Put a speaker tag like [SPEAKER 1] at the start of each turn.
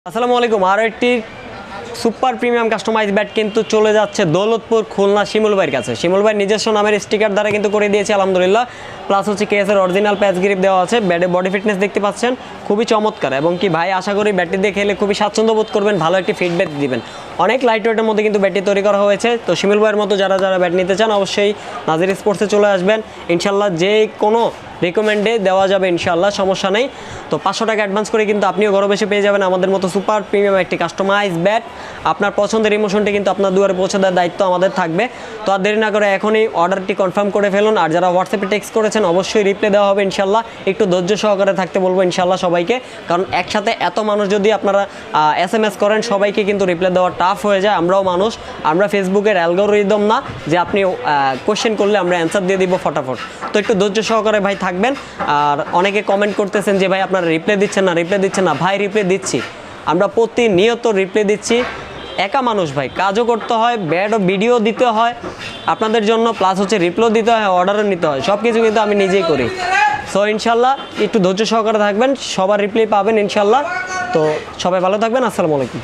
[SPEAKER 1] আসসালামু আলাইকুম। আরও একটি সুপার প্রিমিয়াম কাস্টমাইজ ব্যাট কিন্তু চলে যাচ্ছে দৌলতপুর খুলনা শিমুল ভাইয়ের কাছে। শিমুল ভাই নিজস্ব নামের স্টিকার দ্বারা কিন্তু করে দিয়েছে আলহামদুলিল্লাহ। প্লাস হচ্ছে কেএসের অরিজিনাল প্যাচ গ্রিপ দেওয়া আছে। ব্যাটের বডি ফিটনেস দেখতে পাচ্ছেন, খুবই চমৎকার। এবং কি ভাই আশা করি ব্যাটটি দিয়ে খেলে খুবই স্বাচ্ছন্দ্য বোধ করবেন, ভালো একটি ফিডব্যাক দিবেন। অনেক লাইট ওয়েটের মধ্যে কিন্তু ব্যাটটি তৈরি করা হয়েছে। তো শিমুল ভাইয়ের মতো যারা ব্যাট নিতে চান অবশ্যই নাজির স্পোর্টসে চলে আসবেন। ইনশাল্লাহ যে কোনো রিকমেন্ডে দেওয়া যাবে ইনশাল্লাহ, সমস্যা নেই। তো 500 টাকা অ্যাডভান্স করে কিন্তু আপনিও ঘরে বসে পেয়ে যাবেন আমাদের মতো সুপার প্রিমিয়াম একটি কাস্টমাইজ ব্যাট। আপনার পছন্দের ইমোশনটি কিন্তু আপনার দুয়ারে পৌঁছে দেওয়ার দায়িত্ব আমাদের থাকবে। তো আর দেরি না করে এখনই অর্ডারটি কনফার্ম করে ফেলুন। আর যারা হোয়াটসঅ্যাপে টেক্সট করেছেন অবশ্যই রিপ্লাই দেওয়া হবে ইনশাল্লাহ। একটু ধৈর্য সহকারে থাকতে বলবো ইনশাল্লাহ সবাইকে, কারণ একসাথে এত মানুষ যদি আপনারা SMS করেন সবাইকে কিন্তু রিপ্লাই দেওয়া টাফ হয়ে যায়। আমরাও মানুষ, আমরা ফেসবুকের অ্যালগোরিদম না যে আপনি কোশ্চেন করলে আমরা অ্যান্সার দিয়ে দিব ফটাফট। তো একটু ধৈর্য সহকারে ভাই থাকবেন। আর অনেকে কমেন্ট করতেছেন যে ভাই আপনারা রিপ্লাই দিচ্ছেন না। ভাই রিপ্লাই দিচ্ছি, আমরা প্রতিনিয়ত রিপ্লাই দিচ্ছি। একা মানুষ ভাই, কাজও করতে হয়, ব্যাডও ভিডিও দিতে হয় আপনাদের জন্য, প্লাস হচ্ছে রিপ্লাই দিতে হয়, অর্ডারও নিতে হয়, সব কিছু কিন্তু আমি নিজেই করি। সো ইনশাল্লাহ একটু ধৈর্য সহকারে থাকবেন, সবার রিপ্লাই পাবেন ইনশাল্লাহ। তো সবাই ভালো থাকবেন, আসসালামু আলাইকুম।